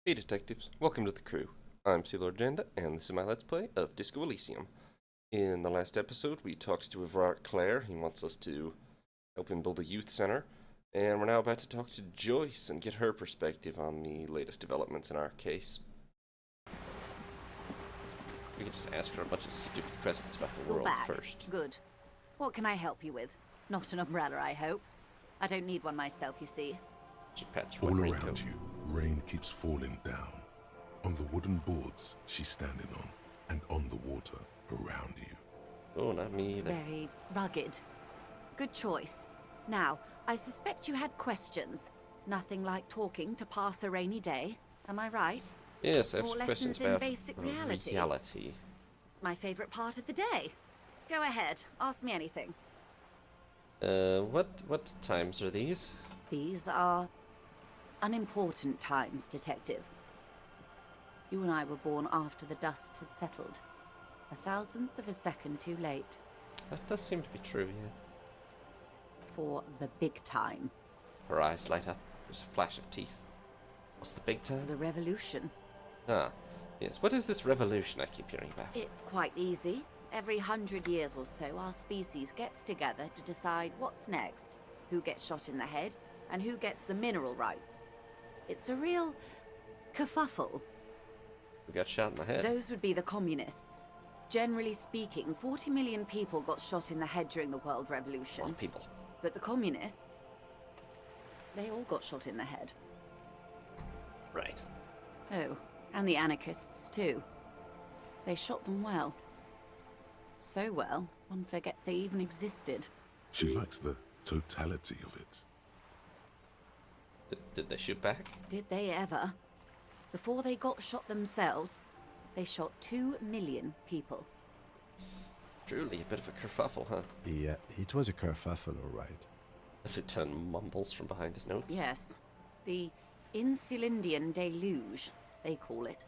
Hey detectives, welcome to the crew. I'm Sea Lord Janda, and this is my Let's Play of Disco Elysium. In the last episode, we talked to Evrart Claire. He wants us to help him build a youth center. And we're now about to talk to Joyce and get her perspective on the latest developments in our case. We could just ask her a bunch of stupid questions about the world first. Good. What can I help you with? Not an umbrella, I hope. I don't need one myself, you see. She pats her All raincoat. around you, rain keeps falling down. On the wooden boards she's standing on, and on the water around you. Oh, not me either. Very rugged. Good choice. Now, I suspect you had questions. Nothing like talking to pass a rainy day. Am I right? Yes, I have More some questions lessons in about basic reality. reality. My favorite part of the day. Go ahead, ask me anything. What times are these? These are unimportant times, Detective. You and I were born after the dust had settled. 1,000th of a second too late. That does seem to be true, yeah. For the big time. Her eyes light up. There's a flash of teeth. What's the big time? The revolution. Ah, yes. What is this revolution I keep hearing about? It's quite easy. Every 100 years or so, our species gets together to decide what's next, who gets shot in the head, and who gets the mineral rights. It's a real kerfuffle. We got shot in the head. Those would be the communists. Generally speaking, 40 million people got shot in the head during the World A Revolution. lot of people. But the communists, they all got shot in the head. Right. Oh, and the anarchists too. They shot them well. So well, one forgets they even existed. She likes the totality of it. Did they shoot back? Did they ever? Before they got shot themselves, they shot 2 million people. Truly a bit of a kerfuffle, huh? Yeah, it was a kerfuffle, all right. The lieutenant mumbles from behind his notes. Yes, the Insulindian deluge, they call it.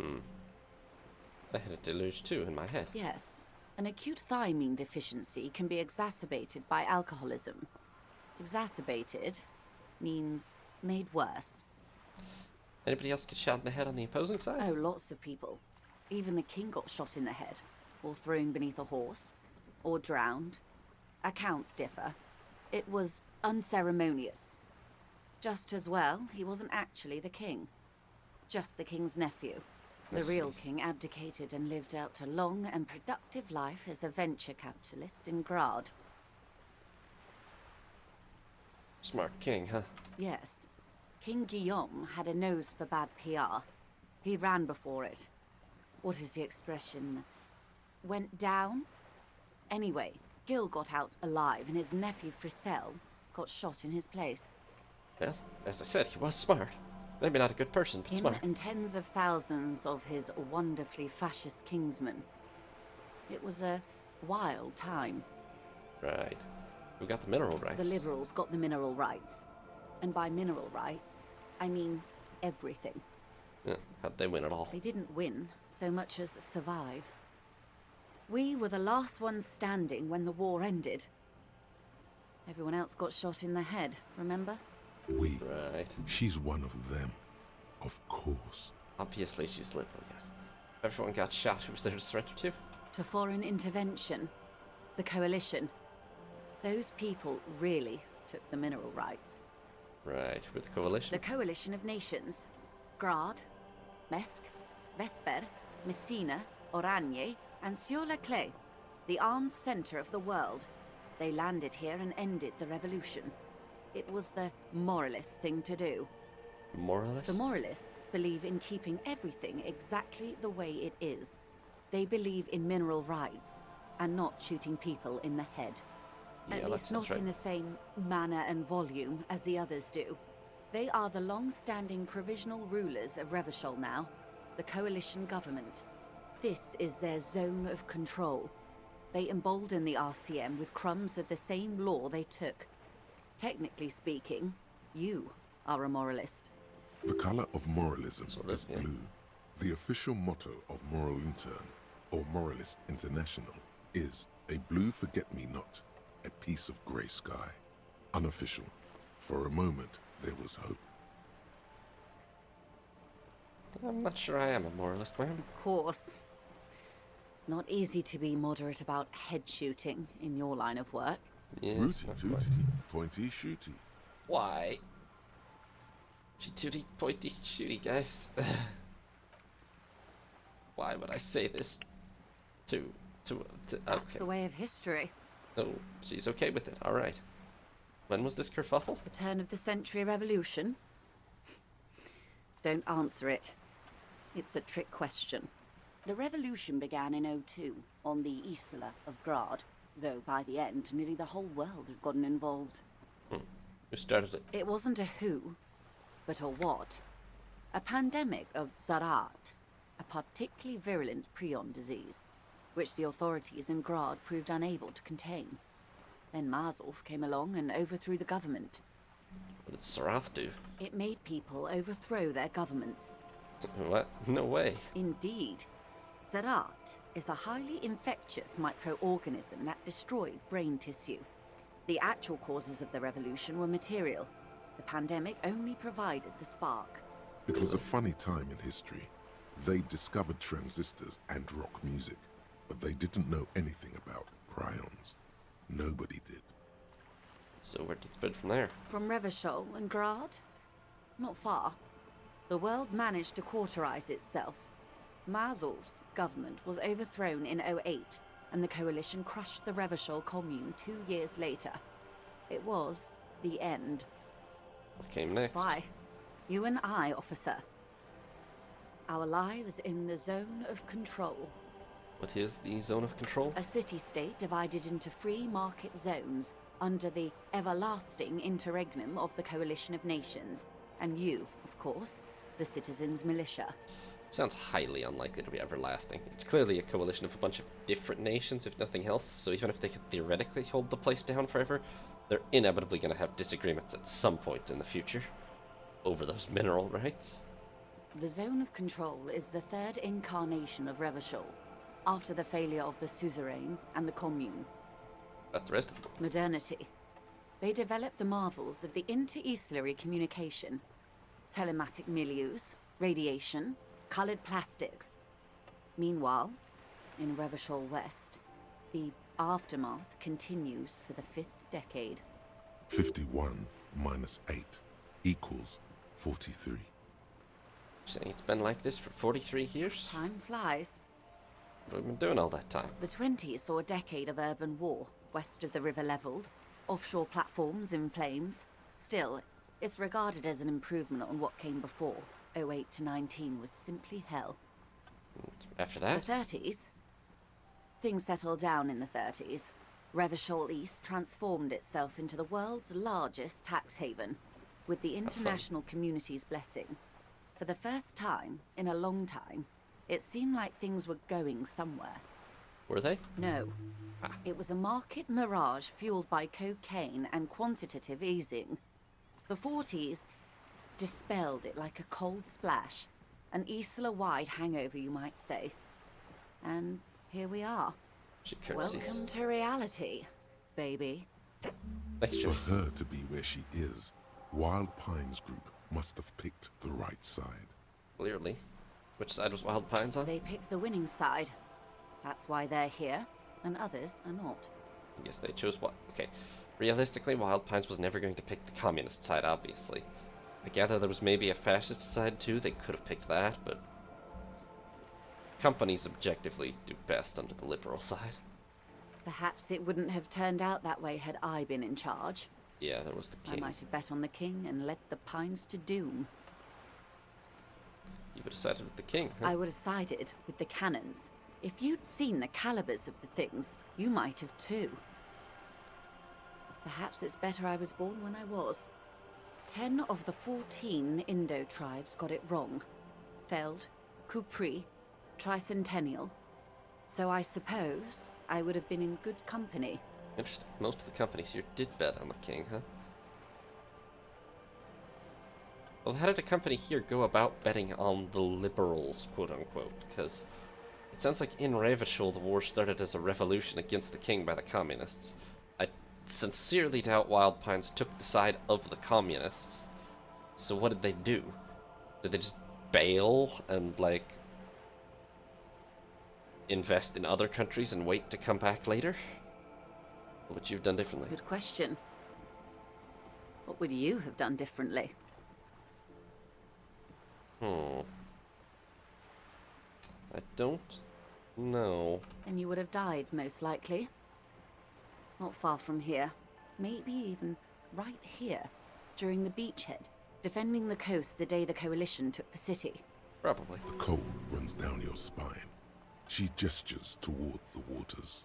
I had a deluge too in my head. Yes, an acute thiamine deficiency can be exacerbated by alcoholism. Exacerbated means made worse. Anybody else get shot in the head on the opposing side? Oh, lots of people. Even the king got shot in the head, or thrown beneath a horse, or drowned. Accounts differ. It was unceremonious. Just as well, he wasn't actually the king. Just the king's nephew. The real king abdicated and lived out a long and productive life as a venture capitalist in Grad. Smart king, huh? Yes. King Guillaume had a nose for bad PR. He ran before it. What is the expression? Went down? Anyway, Gil got out alive and his nephew Frisell got shot in his place. Well, as I said, he was smart. Maybe not a good person, but Him smart. and tens of thousands of his wonderfully fascist kingsmen. It was a wild time. Right. Who got the mineral rights? The liberals got the mineral rights. And by mineral rights, I mean everything. Yeah, how'd they win it all? They didn't win so much as survive. We were the last ones standing when the war ended. Everyone else got shot in the head, remember? We. Right. She's one of them. Of course. Obviously she's liberal, yes. Everyone got shot who was there to surrender to? To foreign intervention. The coalition. Those people really took the mineral rights. Right, with the coalition? The coalition of nations. Grad, Mesk, Vesper, Messina, Oranje, and Sur-le-Clay. The armed center of the world. They landed here and ended the revolution. It was the moralist thing to do. Moralist? The moralists believe in keeping everything exactly the way it is. They believe in mineral rights, and not shooting people in the head. Yeah, At that least sounds not right. in the same manner and volume as the others do. They are the long-standing provisional rulers of Revachol now, the coalition government. This is their zone of control. They embolden the RCM with crumbs of the same law they took. Technically speaking, you are a moralist. The color of moralism Sort of, is yeah. blue. The official motto of Moral Intern, or Moralist International, is a blue forget-me-not, a piece of grey sky. Unofficial. For a moment, there was hope. I'm not sure I am a moralist, ma'am. Of course. Not easy to be moderate about head shooting in your line of work. Yes, Rooty not tooty, quite. pointy shooty. Why? Tooty pointy shooty, guys. Why would I say this to That's okay. the way of history. Oh, she's okay with it. All right. When was this kerfuffle? The turn of the century revolution? Don't answer it. It's a trick question. The revolution began in '02 on the Isla of Grad, though by the end, nearly the whole world had gotten involved. Who started it? It wasn't a who, but a what. A pandemic of Zarat, a particularly virulent prion disease, which the authorities in Grad proved unable to contain. Then Marzolf came along and overthrew the government. What did Sarath do? It made people overthrow their governments. What? No way. Indeed. Zarat is a highly infectious microorganism that destroyed brain tissue. The actual causes of the revolution were material. The pandemic only provided the spark. It was a funny time in history. They discovered transistors and rock music, but they didn't know anything about prions. Nobody did. So where did it spread from there? From Revachol and Grad? Not far. The world managed to cauterize itself. Marzolf's government was overthrown in '08, and the coalition crushed the Revachol commune 2 years later. It was the end. What came next? Why? You and I, officer. Our lives in the zone of control. What is the zone of control? A city-state divided into free market zones under the everlasting interregnum of the Coalition of Nations. And you, of course, the citizens' militia. Sounds highly unlikely to be everlasting. It's clearly a coalition of a bunch of different nations, if nothing else, so even if they could theoretically hold the place down forever, they're inevitably going to have disagreements at some point in the future over those mineral rights. The zone of control is the third incarnation of Revachol, after the failure of the suzerain and the commune. But the rest of them. Modernity. They developed the marvels of the inter-easlary communication. Telematic milieus, radiation, colored plastics. Meanwhile, in Revachol West, the aftermath continues for the 5th decade. 51 minus 8 equals 43. Saying it's been like this for 43 years? Time flies. What have we been doing all that time? The 20s saw a decade of urban war, west of the river leveled, offshore platforms in flames. Still, it's regarded as an improvement on what came before. '08 to '19 was simply hell. After that? The 30s? Things settled down in the 30s. Revachol East transformed itself into the world's largest tax haven, with the international community's blessing. For the first time in a long time, it seemed like things were going somewhere. Were they? No. It was a market mirage fueled by cocaine and quantitative easing. The 40s dispelled it like a cold splash. An Isla-wide hangover, you might say. And here we are. She Welcome curses. to reality, baby. Thanks, For Joyce. her to be where she is, Wild Pines Group must have picked the right side. Clearly. Which side was Wild Pines on? They picked the winning side. That's why they're here, and others are not. I guess they chose what? Okay. Realistically, Wild Pines was never going to pick the communist side, obviously. I gather there was maybe a fascist side too. They could have picked that, but companies objectively do best under the liberal side. Perhaps it wouldn't have turned out that way had I been in charge. Yeah, there was the I king. might have bet on the king and led the Pines to doom. You would have sided with the king, huh? I would have sided with the cannons. If you'd seen the calibers of the things, you might have too. Perhaps it's better I was born when I was. 10 of the 14 Indo tribes got it wrong. Feld, Kupri, Tricentennial. So I suppose I would have been in good company. Interesting. Most of the companies here did bet on the king, huh? Well, how did a company here go about betting on the liberals, quote-unquote? Because it sounds like in Revachol the war started as a revolution against the king by the communists. I sincerely doubt Wild Pines took the side of the communists. So what did they do? Did they just bail and, like, invest in other countries and wait to come back later? What would you have done differently? Good question. What would you have done differently? I don't know. Then you would have died, most likely. Not far from here. Maybe even right here, during the beachhead, defending the coast the day the Coalition took the city. Probably. The cold runs down your spine. She gestures toward the waters.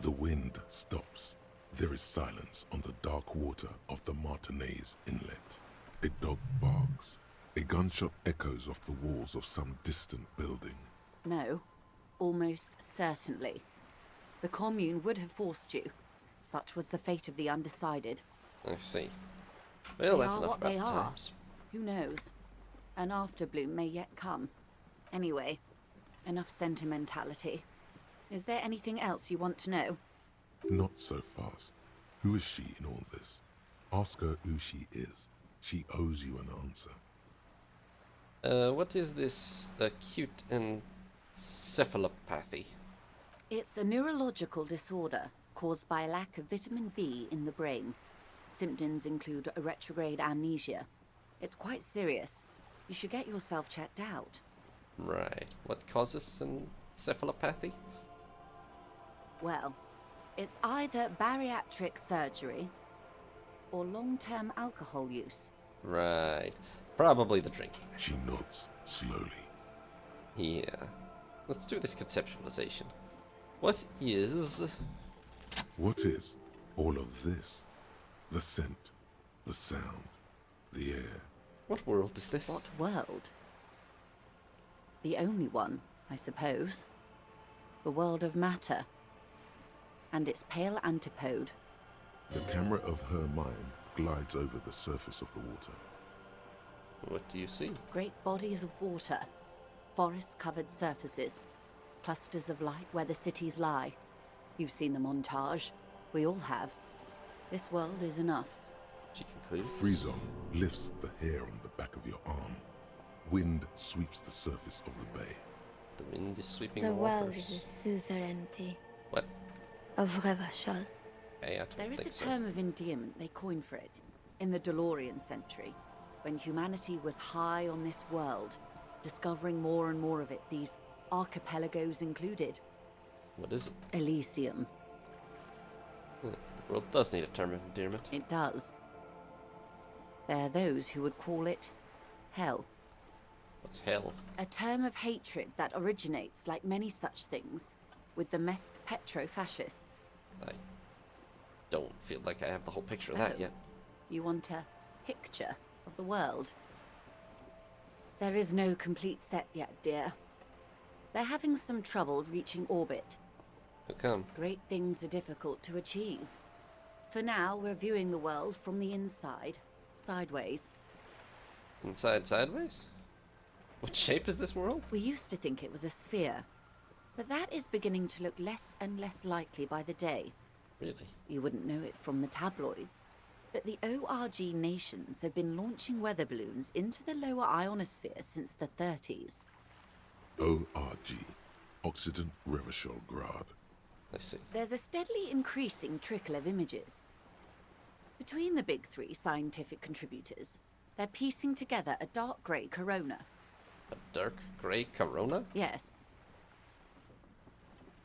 The wind stops. There is silence on the dark water of the Martinez Inlet. A dog barks. A gunshot echoes off the walls of some distant building. No, almost certainly. The Commune would have forced you. Such was the fate of the undecided. I see. Well, They that's are enough what about they the are. times. Who knows? An afterbloom may yet come. Anyway, enough sentimentality. Is there anything else you want to know? Not so fast. Who is she in all this? Ask her who she is. She owes you an answer. What is this acute encephalopathy? It's a neurological disorder caused by a lack of vitamin B in the brain. Symptoms include a retrograde amnesia. It's quite serious. You should get yourself checked out. Right. What causes encephalopathy? Well, it's either bariatric surgery or long-term alcohol use. Right. Probably the drinking. She nods slowly. Yeah. Let's do this conceptualization. What is... What is all of this? The scent, the sound, the air. What world is this? What world? The only one, I suppose. The world of matter. And its pale antipode. The camera of her mind glides over the surface of the water. What do you see? Great bodies of water. Forest-covered surfaces. Clusters of light where the cities lie. You've seen the montage. We all have. This world is enough. She concludes. Frizon lifts the hair on the back of your arm. Wind sweeps the surface of the bay. The wind is sweeping The the world waters. is a suzerainty What? of Revachol. Hey, I don't There is think a so. term of endearment they coined for it. In the DeLorean century, when humanity was high on this world, discovering more and more of it, these archipelagos included. What is it? Elysium. The world does need a term of endearment. It does. There are those who would call it hell. What's hell? A term of hatred that originates, like many such things, with the Mesk petro-fascists. I don't feel like I have the whole picture of that Oh. yet. You want a picture of the world? There is no complete set yet, dear. They're having some trouble reaching orbit. How come? Great things are difficult to achieve. For now, we're viewing the world from the inside, sideways. Inside sideways? What shape is this world? We used to think it was a sphere, but that is beginning to look less and less likely by the day. Really? You wouldn't know it from the tabloids, but the ORG nations have been launching weather balloons into the lower ionosphere since the 30s. ORG, Occident Revachol Grad. I see. There's a steadily increasing trickle of images. Between the big three scientific contributors, they're piecing together a dark grey corona. A dark grey corona? Yes.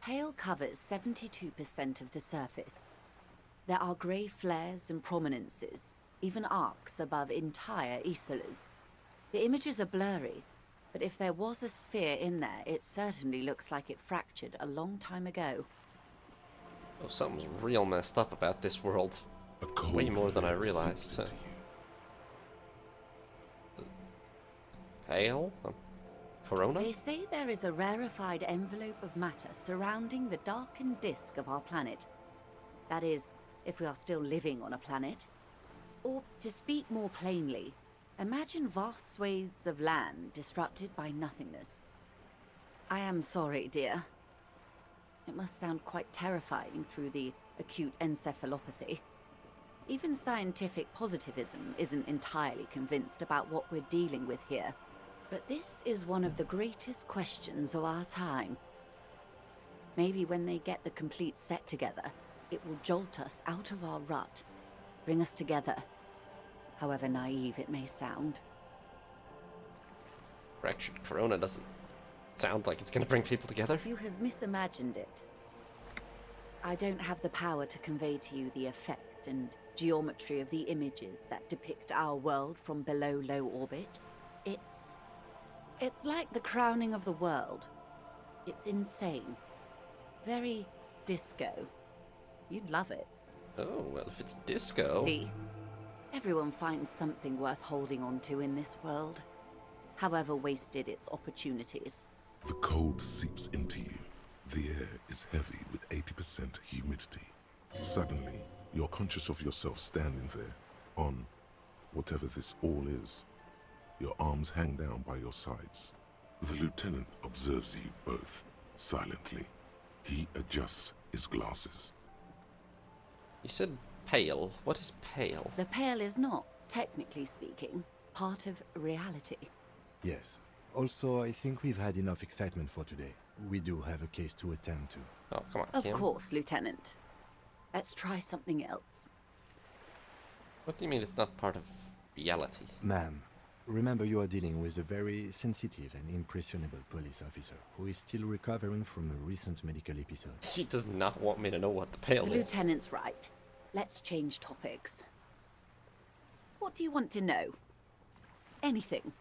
Pale covers 72% of the surface. There are grey flares and prominences, even arcs above entire isolas. The images are blurry, but if there was a sphere in there, it certainly looks like it fractured a long time ago. Oh, something's real messed up about this world. A cold Way more than I fear realized, seeps huh? into you. Pale? Corona? They say there is a rarefied envelope of matter surrounding the darkened disk of our planet. That is, if we are still living on a planet. Or, to speak more plainly, imagine vast swathes of land disrupted by nothingness. I am sorry, dear. It must sound quite terrifying through the acute encephalopathy. Even scientific positivism isn't entirely convinced about what we're dealing with here. But this is one of the greatest questions of our time. Maybe when they get the complete set together, it will jolt us out of our rut, bring us together, however naive it may sound. Fractured Corona doesn't sound like it's gonna bring people together. You have misimagined it. I don't have the power to convey to you the effect and geometry of the images that depict our world from below low orbit. It's like the crowning of the world. It's insane. Very disco. You'd love it. Oh, well, if it's disco... See? Everyone finds something worth holding on to in this world, however wasted its opportunities. The cold seeps into you. The air is heavy with 80% humidity. Suddenly, you're conscious of yourself standing there, on whatever this all is. Your arms hang down by your sides. The lieutenant observes you both, silently. He adjusts his glasses. You said pale. What is pale? The pale is not, technically speaking, part of reality. Yes. Also, I think we've had enough excitement for today. We do have a case to attend to. Oh, come on, Of Kim. course, Lieutenant. Let's try something else. What do you mean it's not part of reality? Ma'am, remember you are dealing with a very sensitive and impressionable police officer who is still recovering from a recent medical episode. She does not want me to know what the pale The is. Lieutenant's right. Let's change topics. What do you want to know? Anything.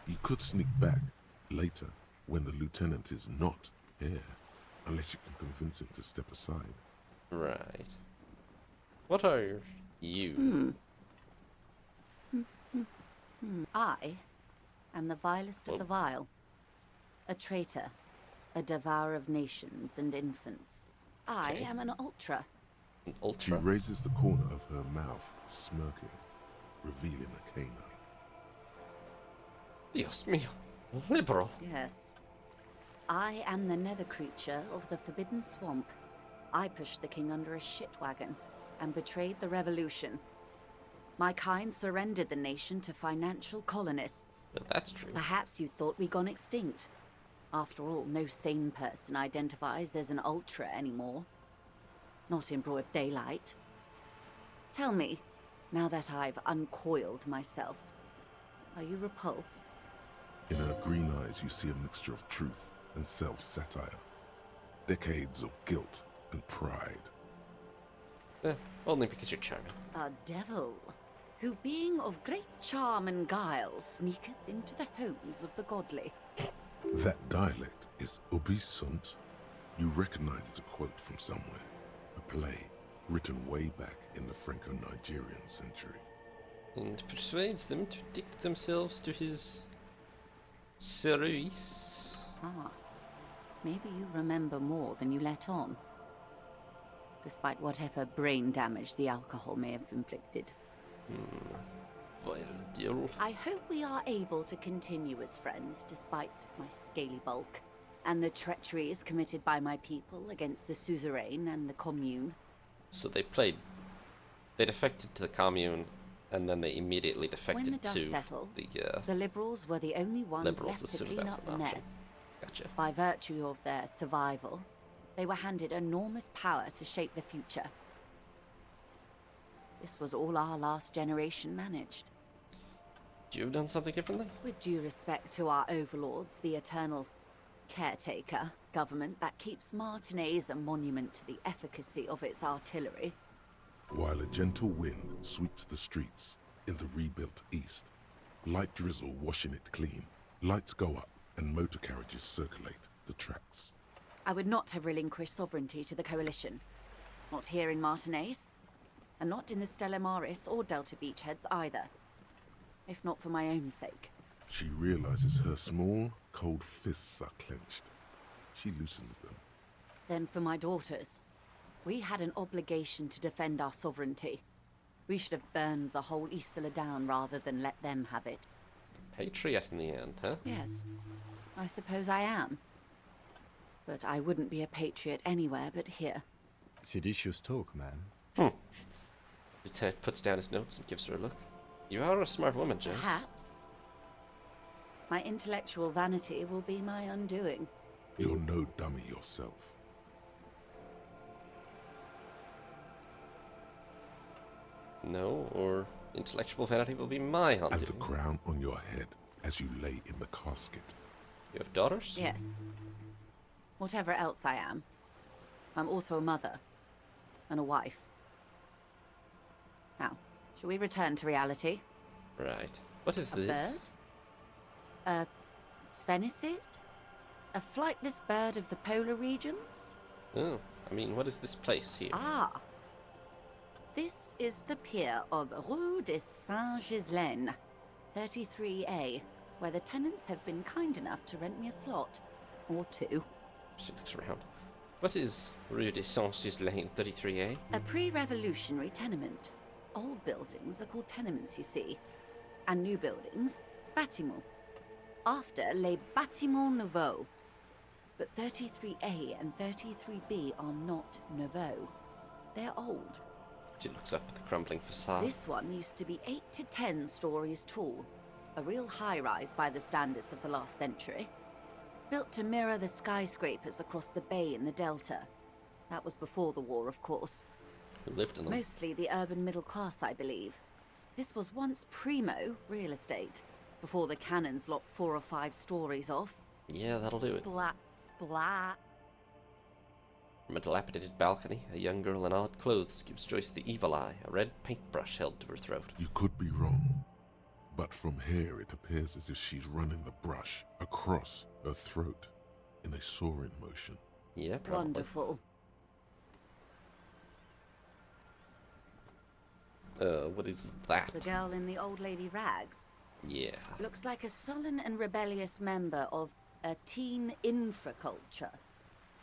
You could sneak back later when the lieutenant is not here, unless you can convince him to step aside. Right. What are you? I am the vilest of the vile. A traitor. A devourer of nations and infants. I Okay. am an ultra. An She ultra? raises the corner of her mouth, smirking, revealing a canine. Dios mío. Liberal. Yes. I am the nether creature of the Forbidden Swamp. I pushed the king under a shit wagon and betrayed the revolution. My kind surrendered the nation to financial colonists. But that's true. Perhaps you thought we'd gone extinct. After all, no sane person identifies as an ultra anymore. Not in broad daylight. Tell me, now that I've uncoiled myself, are you repulsed? In her green eyes, you see a mixture of truth and self-satire. Decades of guilt and pride. Only because you're charming. A devil, who being of great charm and guile, sneaketh into the homes of the godly. That dialect is Ubisunt. You recognize it's a quote from somewhere. A play written way back in the Franco-Nigerian century. And persuades them to dict themselves to his service. Ah, maybe you remember more than you let on. Despite whatever brain damage the alcohol may have inflicted. Vile deal. I hope we are able to continue as friends despite my scaly bulk and the treacheries committed by my people against the suzerain and the commune. So they defected to the commune, and then they immediately defected When the dust to settled, the the liberals were the only ones liberals as left to soon as clean that was up an the option. mess. Gotcha. By virtue of their survival, they were handed enormous power to shape the future. This was all our last generation managed. You've done something differently? With due respect to our overlords, the eternal caretaker government that keeps Martinez a monument to the efficacy of its artillery. While a gentle wind sweeps the streets in the rebuilt east, light drizzle washing it clean, lights go up and motor carriages circulate the tracks. I would not have relinquished sovereignty to the Coalition. Not here in Martinez, and not in the Stella Maris or Delta Beachheads either. If not for my own sake. She realizes her small, cold fists are clenched. She loosens them. Then for my daughters. We had an obligation to defend our sovereignty. We should have burned the whole Isola down rather than let them have it. Patriot in the end, huh? Yes, I suppose I am. But I wouldn't be a patriot anywhere but here. Seditious talk, ma'am. Lieutenant puts down his notes and gives her a look. You are a smart woman, Joyce. Perhaps. My intellectual vanity will be my undoing. You're no dummy yourself. No, or intellectual vanity will be my And hunting. the crown on your head as you lay in the casket. You have daughters? Yes. Whatever else I am, I'm also a mother. And a wife. Now, shall we return to reality? Right. What is A this? bird? A sphenicid? A flightless bird of the polar regions? Oh, I mean, what is this place here? Ah! This is the pier of Rue de Saint-Ghislain, 33A, where the tenants have been kind enough to rent me a slot. Or two. She looks around. What is Rue de Saint-Ghislain 33A? A pre-revolutionary tenement. Old buildings are called tenements, you see. And new buildings, bâtiments. After les bâtiments nouveaux. But 33A and 33B are not nouveaux. They're old. She looks up at the crumbling facade. This one used to be 8 to 10 stories tall. A real high-rise by the standards of the last century. Built to mirror the skyscrapers across the bay in the Delta. That was before the war, of course. Who lived in them? Mostly the urban middle class, I believe. This was once primo real estate, before the cannons lopped 4 or 5 stories off. Yeah, that'll do it. Splat, splat. From a dilapidated balcony, a young girl in odd clothes gives Joyce the evil eye, a red paintbrush held to her throat. You could be wrong, but from here it appears as if she's running the brush across her throat in a soaring motion. Yeah, probably. Wonderful. What is that? The girl in the old lady rags. Yeah. Looks like a sullen and rebellious member of a teen infraculture.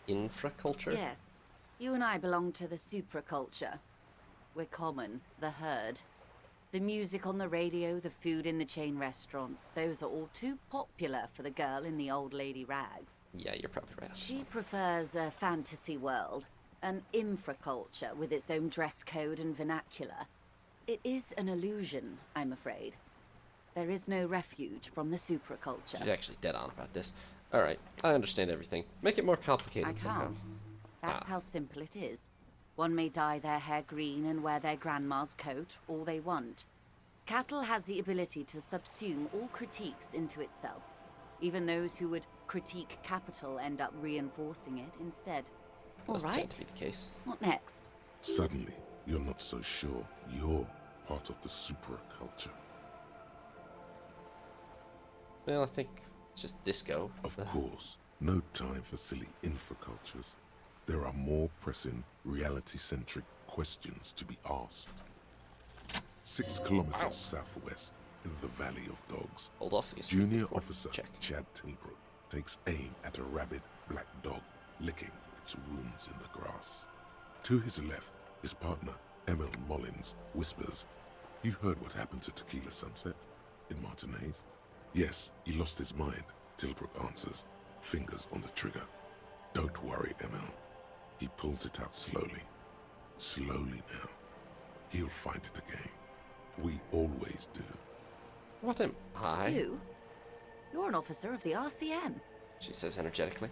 Infraculture? Yes. You and I belong to the supraculture. We're common, the herd. The music on the radio, the food in the chain restaurant, those are all too popular for the girl in the old lady rags. Yeah, you're probably right. She prefers a fantasy world, an infraculture with its own dress code and vernacular. It is an illusion, I'm afraid. There is no refuge from the supraculture. She's actually dead on about this. Alright, I understand everything. Make it more complicated I somehow. can't. That's how simple it is. One may dye their hair green and wear their grandma's coat all they want. Capital has the ability to subsume all critiques into itself. Even those who would critique capital end up reinforcing it instead. All Does tend right. to be the case. What next? Suddenly, you're not so sure you're part of the supraculture. Well, I think it's just disco. Of course, no time for silly infracultures. There are more pressing, reality-centric questions to be asked. 6 kilometers southwest, in the Valley of Dogs, Hold off these. Junior Officer Check. Chad Tilbrook takes aim at a rabid black dog licking its wounds in the grass. To his left, his partner, Emil Mullins, whispers, "You heard what happened to Tequila Sunset in Martinez?" "Yes, he lost his mind," Tilbrook answers, fingers on the trigger. "Don't worry, Emil." He pulls it out slowly. Slowly now. He'll find it again. We always do. What am I? You? You're an officer of the RCM. She says energetically.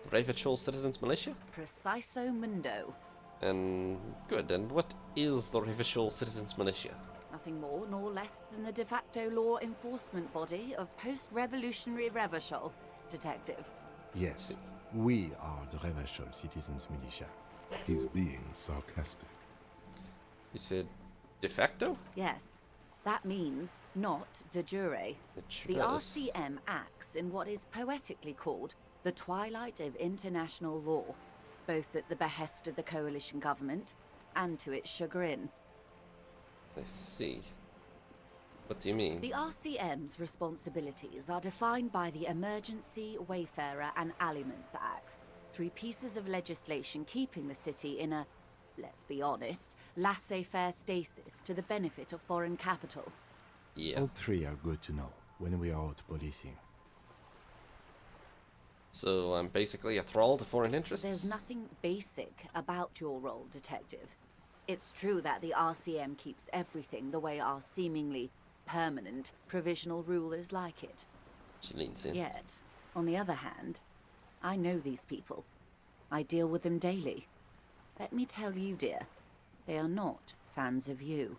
The Ravachol Citizens Militia? Preciso mundo. And good, and what is the Ravachol Citizens Militia? Nothing more nor less than the de facto law enforcement body of post-revolutionary Revachol, Detective. Yes, we are the Revachol Citizens Militia. He's being sarcastic. You said de facto? Yes, that means not de jure. It sure The does. RCM acts in what is poetically called the twilight of international law, both at the behest of the coalition government and to its chagrin. I see. What do you mean? The RCM's responsibilities are defined by the Emergency, Wayfarer and Aliments Acts, 3 pieces of legislation keeping the city in a, let's be honest, laissez-faire stasis to the benefit of foreign capital. Yeah. All 3 are good to know when we are out policing. So I'm basically a thrall to foreign interests? There's nothing basic about your role, Detective. It's true that the RCM keeps everything the way our seemingly permanent provisional rulers like it. She leans in. Yet, on the other hand, I know these people. I deal with them daily. Let me tell you, dear, they are not fans of you.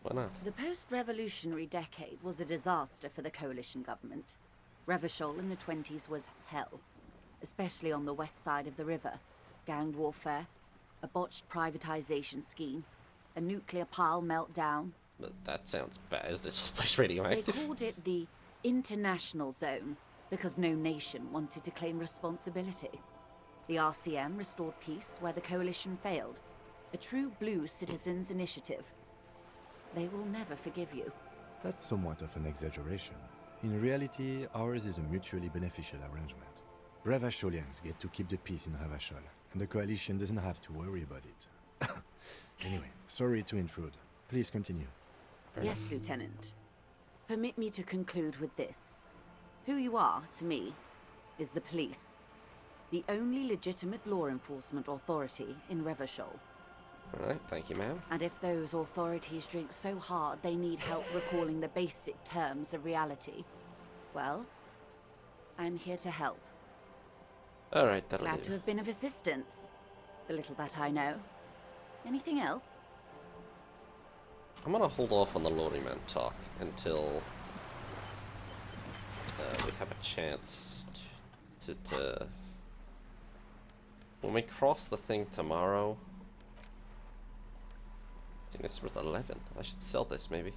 Why not? The post-revolutionary decade was a disaster for the coalition government. Revachol in the 20s was hell, especially on the west side of the river. Gang warfare, a botched privatization scheme, a nuclear pile meltdown. That sounds bad. Is this whole place They radioactive? called it the International Zone because no nation wanted to claim responsibility. The RCM restored peace where the coalition failed. A true blue citizens' initiative. They will never forgive you. That's somewhat of an exaggeration. In reality, ours is a mutually beneficial arrangement. Revacholians get to keep the peace in Revachol, and the coalition doesn't have to worry about it. Anyway, sorry to intrude. Please continue. Yes, Lieutenant. Permit me to conclude with this. Who you are, to me, is the police. The only legitimate law enforcement authority in Revachol. Alright, thank you, ma'am. And if those authorities drink so hard they need help recalling the basic terms of reality, well, I'm here to help. Alright, that'll Glad to do. have been of assistance. The little that I know. Anything else? I'm gonna hold off on the Lorryman talk until we have a chance to when we cross the thing tomorrow. I think it's worth 11. I should sell this, maybe.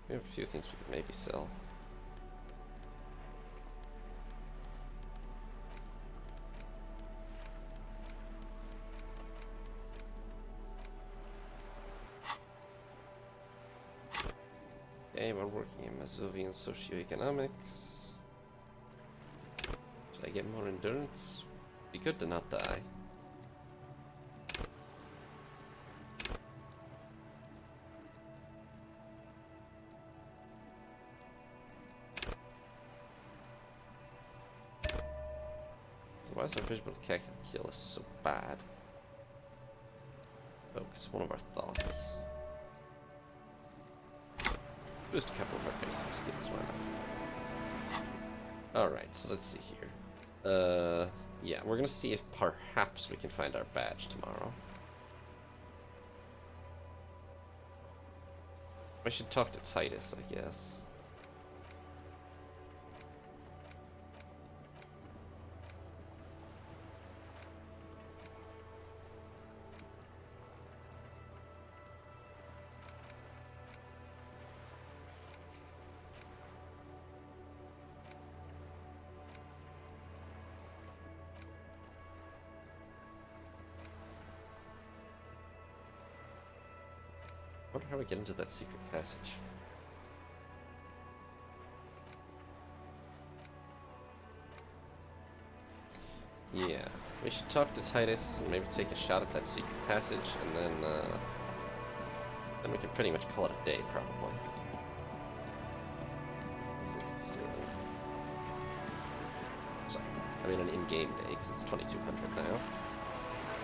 We have a few things we could maybe sell. Okay, we're working in Mazovian socioeconomics. Should I get more endurance? Be good to not die. Why is our visual calculus so bad? Focus one of our thoughts. Boost a couple of our basic skills, why not? Alright, so let's see here. Yeah, we're gonna see if perhaps we can find our badge tomorrow. I should talk to Titus, I guess. I wonder how we get into that secret passage. Yeah, we should talk to Titus and maybe take a shot at that secret passage, and then we can pretty much call it a day, probably. Sorry, I mean an in-game day, because it's 2200 now.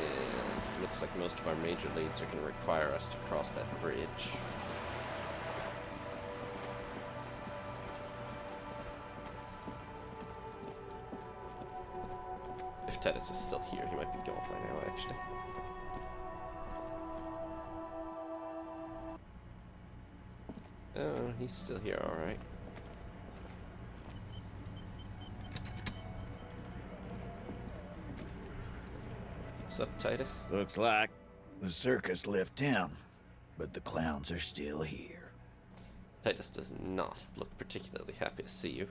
And it looks like most of our major leads are going to require us to cross that bridge. If Titus is still here, he might be gone by now, actually. Oh, he's still here, alright. What's up, Titus? Looks like the circus left town, but the clowns are still here. Titus does not look particularly happy to see you.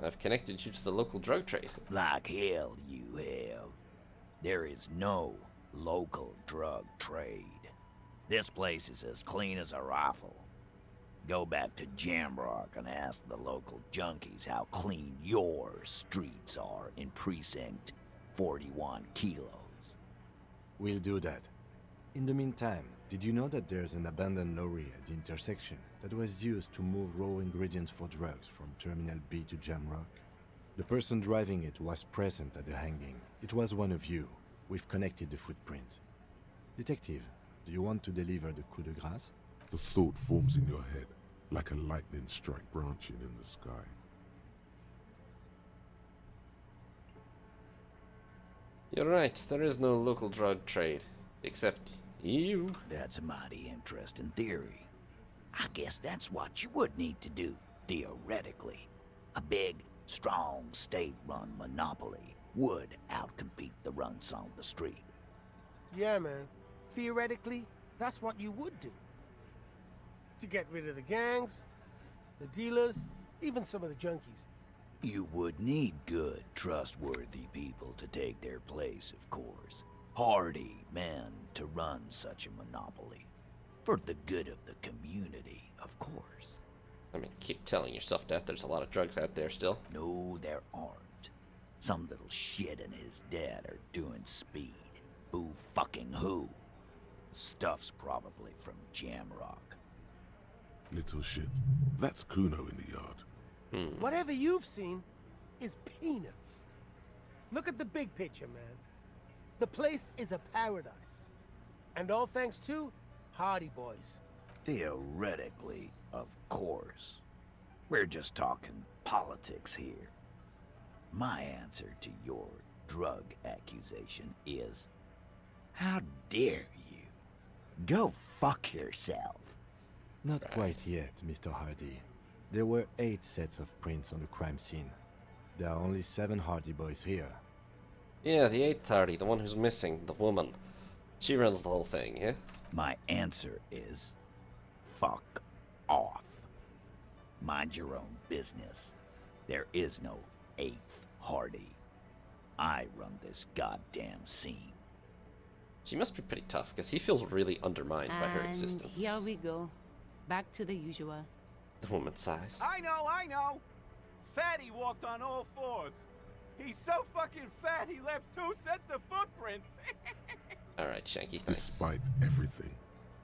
I've connected you to the local drug trade. Like hell you have. There is no local drug trade. This place is as clean as a rifle. Go back to Jamrock and ask the local junkies how clean your streets are in Precinct 41 Kilos. We'll do that. In the meantime, did you know that there's an abandoned lorry at the intersection that was used to move raw ingredients for drugs from Terminal B to Jamrock? The person driving it was present at the hanging. It was one of you. We've connected the footprints. Detective, do you want to deliver the coup de grâce? The thought forms in your head like a lightning strike branching in the sky. You're right, there is no local drug trade. Except you. That's a mighty interesting theory. I guess that's what you would need to do, theoretically. A big, strong, state-run monopoly would outcompete the runts on the street. Yeah, man. Theoretically, that's what you would do. To get rid of the gangs, the dealers, even some of the junkies. You would need good, trustworthy people to take their place, of course. Hardy men to run such a monopoly. For the good of the community, of course. I mean, keep telling yourself that there's a lot of drugs out there still. No, there aren't. Some little shit and his dad are doing speed. Who fucking who? Stuff's probably from Jamrock. Little shit. That's Kuno in the yard. Whatever you've seen is peanuts. Look at the big picture, man. The place is a paradise. And all thanks to Hardy Boys. Theoretically, of course. We're just talking politics here. My answer to your drug accusation is, how dare you? Go fuck yourself. Not quite yet, Mr. Hardy. There were 8 sets of prints on the crime scene. There are only 7 Hardy Boys here. Yeah, the 8th Hardy, the one who's missing, the woman. She runs the whole thing, yeah? My answer is, fuck off. Mind your own business. There is no 8th Hardy. I run this goddamn scene. She must be pretty tough, because he feels really undermined by her existence. Here we go. Back to the usual. The woman sighs. I know! Fatty walked on all 4s. He's so fucking fat he left 2 sets of footprints. Alright, Shanky, thanks. Despite everything,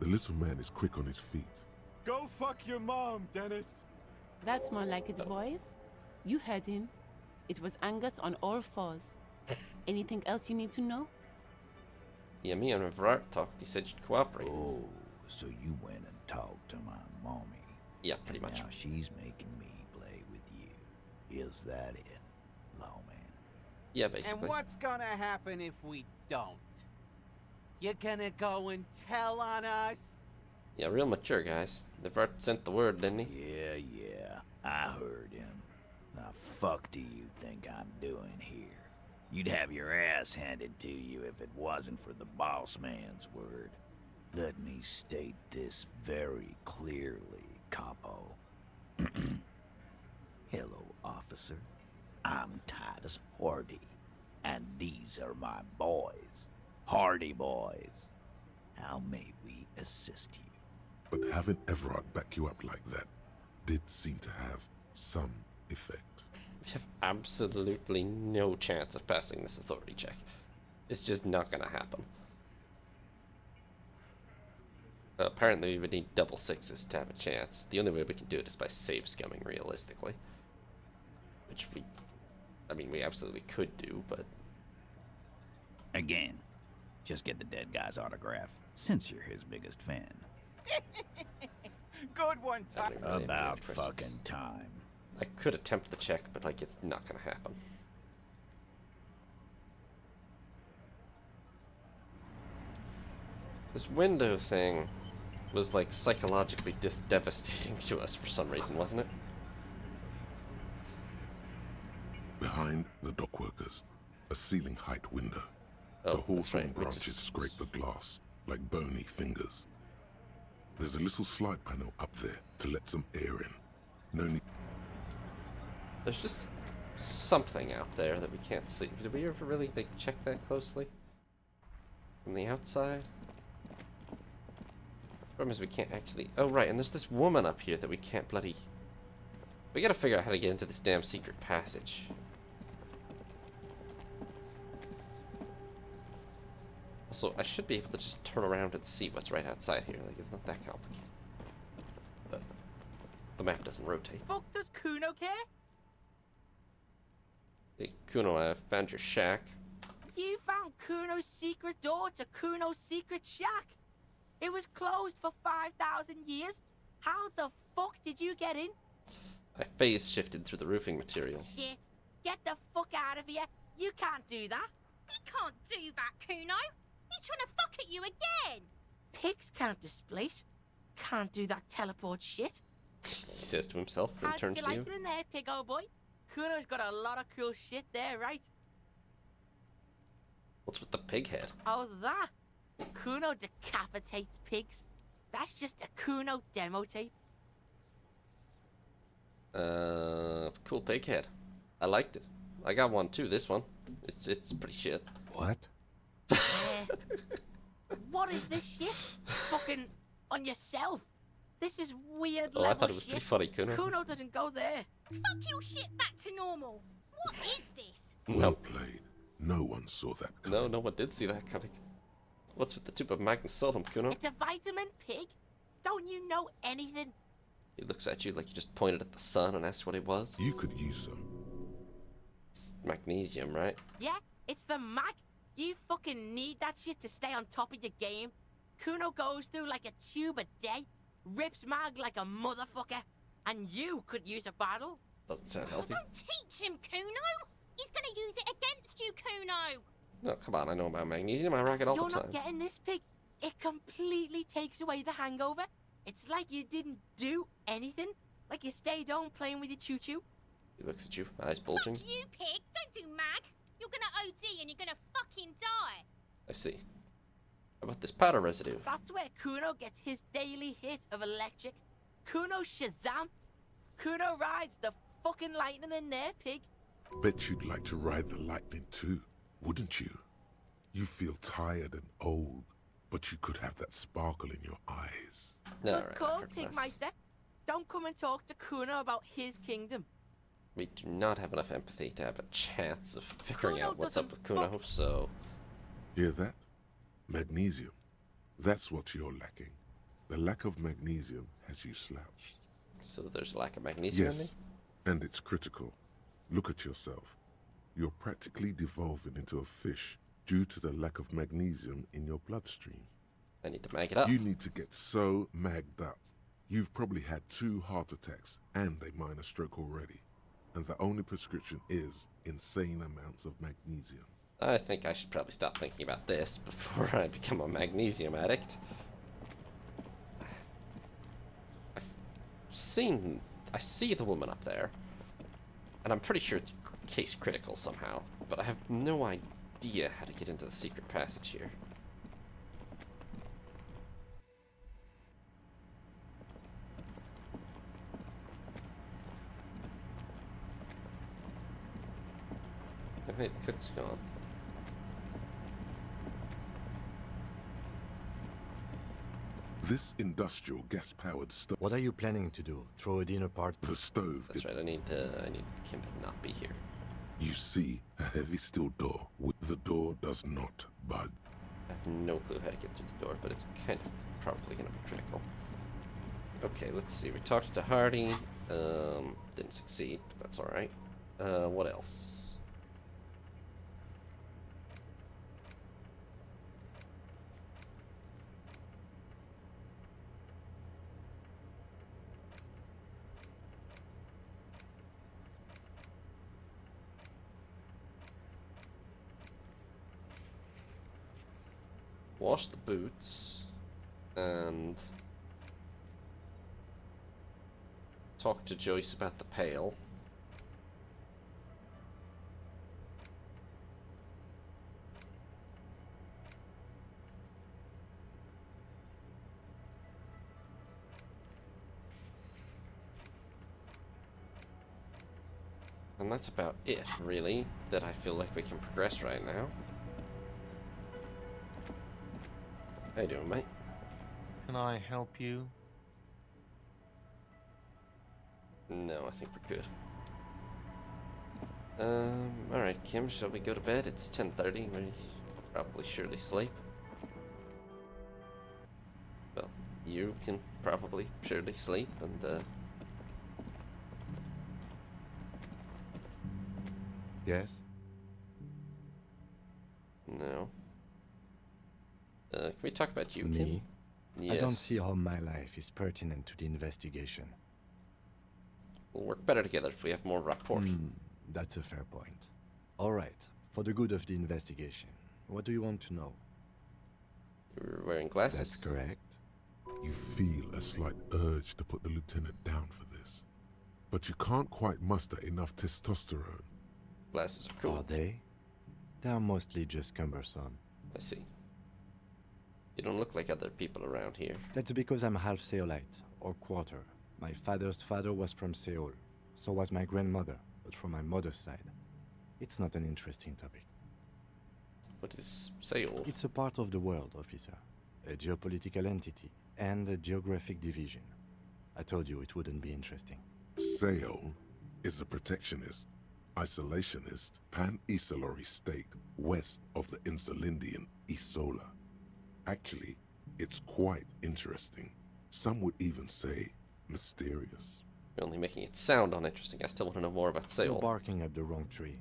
the little man is quick on his feet. Go fuck your mom, Dennis. That's more like it, boys. You heard him. It was Angus on all 4s. Anything else you need to know? Yeah, me and Evrart talked. He said you'd cooperate. Oh, so you went and talked to my mommy. Yeah, pretty And much. now she's making me play with you. Is that it, lawman? Yeah, And basically. what's gonna happen if we don't? You're gonna go and tell on us? Yeah, real mature, guys. Evrart sent the word, didn't he? Yeah, I heard him. Now fuck do you think I'm doing here? You'd have your ass handed to you if it wasn't for the boss man's word. Let me state this very clearly, capo. Hello, officer. I'm Titus Hardy, and these are my boys. Hardy Boys. How may we assist you? But having Evrart back you up like that did seem to have some effect. We have absolutely no chance of passing this authority check. It's just not gonna happen. Apparently we would need double 6s to have a chance. The only way we can do it is by save scumming, realistically. Which we absolutely could do, but... Again, just get the dead guy's autograph, since you're his biggest fan. Good one, I Ty. don't really have any About other questions. fucking time. I could attempt the check, but, like, it's not gonna happen. This window thing was, like, psychologically devastating to us for some reason, wasn't it? Behind the dockworkers, a ceiling height window. Oh, The that's hawthorn right. We branches just- scrape the glass like bony fingers. There's a little slide panel up there to let some air in. No need. There's just something out there that we can't see. Did we ever really, like, check that closely? From the outside? Problem is we can't actually... Oh, right, and there's this woman up here that we can't bloody... We gotta figure out how to get into this damn secret passage. Also, I should be able to just turn around and see what's right outside here. Like, it's not that complicated. But the map doesn't rotate. Fuck does Kuno care? Hey, Kuno, I found your shack. You found Kuno's secret door to Kuno's secret shack. It was closed for 5,000 years. How the fuck did you get in? I phase shifted through the roofing material. Shit. Get the fuck out of here. You can't do that. He can't do that, Kuno. He's trying to fuck at you again. Pigs can't displace. Can't do that teleport shit. He says to himself, then How did turns you to like you. it in there, pig old boy? Kuno's got a lot of cool shit there, right? What's with the pig head? Oh, that? Kuno decapitates pigs. That's just a Kuno demo tape. Cool pig head. I liked it. I got one too, this one. It's pretty shit. What? What is this shit? Fucking on yourself. This is weird Oh, level I thought it was shit. pretty funny, Kuno. Kuno doesn't go there. Fuck your shit back to normal. What is this? Well played. No one saw that coming. No one did see that coming. What's with the tube of magnesolum, Kuno? It's a vitamin pig. Don't you know anything? He looks at you like you just pointed at the sun and asked what it was. You could use some. It's magnesium, right? Yeah, it's the mag. You fucking need that shit to stay on top of your game. Kuno goes through like a tube a day, rips mag like a motherfucker, and you could use a bottle. Doesn't sound healthy. Don't teach him, Kuno. He's gonna use it against you, Kuno. No, come on, I know about magnesium. I rock it all You're the time. not getting this, pig. It completely takes away the hangover. It's like you didn't do anything. Like you stayed home playing with your choo-choo. He looks at you, eyes bulging. Fuck you, pig. Don't do mag. You're gonna OD and you're gonna fucking die. I see. How about this powder residue? That's where Kuno gets his daily hit of electric. Kuno Shazam. Kuno rides the fucking lightning in there, pig. Bet you'd like to ride the lightning too, wouldn't you? You feel tired and old, but you could have that sparkle in your eyes. No, Good right, call, fair enough. Pigmeister. Don't come and talk to Kuno about his kingdom. We do not have enough empathy to have a chance of figuring Kuno out what's up with doesn't Kuno, fuck- so... Hear that? Magnesium. That's what you're lacking. The lack of magnesium has you slouched. So there's a lack of magnesium in me? Yes, and it's critical. Look at yourself. You're practically devolving into a fish due to the lack of magnesium in your bloodstream. I need to mag it up. You need to get so magged up. You've probably had 2 heart attacks and a minor stroke already. And the only prescription is insane amounts of magnesium. I think I should probably stop thinking about this before I become a magnesium addict. I see the woman up there, and I'm pretty sure it's case critical somehow, but I have no idea how to get into the secret passage here. Oh, hey, the cook's gone. This industrial gas-powered stove. What are you planning to do? Throw a dinner party? The stove. That's right, I need Kim to not be here. You see a heavy steel door. The door does not budge. I have no clue how to get through the door, but it's kind of probably going to be critical. Okay, let's see. We talked to Hardy. Didn't succeed, but that's alright. What else? Wash the boots and talk to Joyce about the pail. And that's about it, really, that I feel like we can progress right now. How you doing, mate? Can I help you? No, I think we're good. Alright, Kim, shall we go to bed? It's 10:30. We probably surely sleep. Well, you can probably surely sleep, and, Yes? no. Can we talk about you, Kim? Me? Yes. I don't see how my life is pertinent to the investigation. We'll work better together if we have more rapport. That's a fair point. All right, for the good of the investigation, what do you want to know? You're wearing glasses? That's correct. You feel a slight urge to put the lieutenant down for this, but you can't quite muster enough testosterone. Glasses are cool. Are they? They are mostly just cumbersome. I see. You don't look like other people around here. That's because I'm half Seolite, or quarter. My father's father was from Seoul. So was my grandmother, but from my mother's side. It's not an interesting topic. What is Seoul? It's a part of the world, officer. A geopolitical entity, and a geographic division. I told you it wouldn't be interesting. Seoul is a protectionist, isolationist, pan-Isolari state west of the Insulindian Isola. Actually, it's quite interesting. Some would even say mysterious. You're only making it sound uninteresting. I still want to know more about You're Seoul. barking up the wrong tree.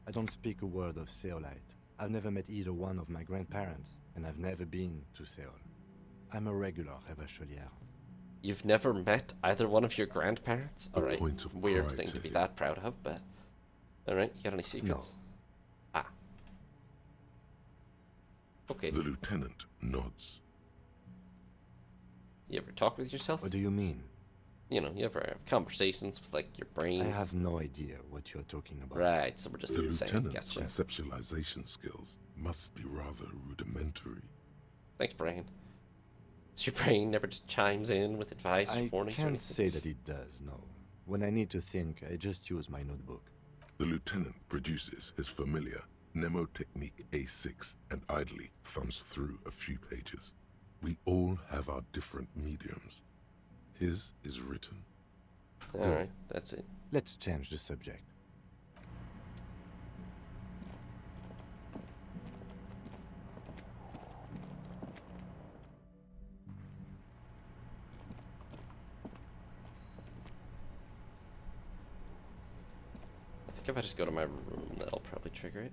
I don't speak a word of Seolite. I've never met either one of my grandparents, and I've never been to Seoul. I'm a regular Revacholier. You've never met either one of your grandparents? A Alright, point of weird pride thing to to be him. that proud of, but... Alright, you got any secrets? Ah. Okay. The lieutenant nods. You ever talk with yourself? What do you mean? You know, you ever have conversations with, like, your brain? I have no idea what you're talking about. Right, so we're just The insane. lieutenant's Gotcha. conceptualization skills must be rather rudimentary. Thanks, brain. So your brain never just chimes in with advice or I warnings or can't anything? say that it does, no. When I need to think, I just use my notebook. The lieutenant produces his familiar mnemotechnique A6 and idly thumbs through a few pages. We all have our different mediums. His is written. Alright, that's it. Let's change the subject. I think if I just go to my room, that'll probably trigger it.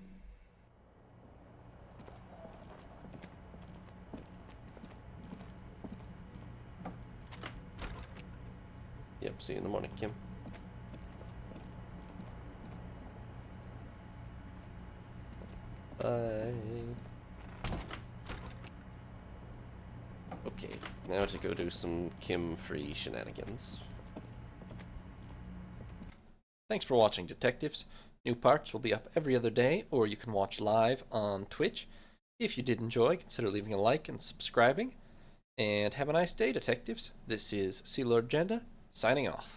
Yep, see you in the morning, Kim. Bye. Okay, now to go do some Kim-free shenanigans. Thanks for watching, detectives. New parts will be up every other day, or you can watch live on Twitch. If you did enjoy, consider leaving a like and subscribing. And have a nice day, detectives. This is Sea Lord Jenda, signing off.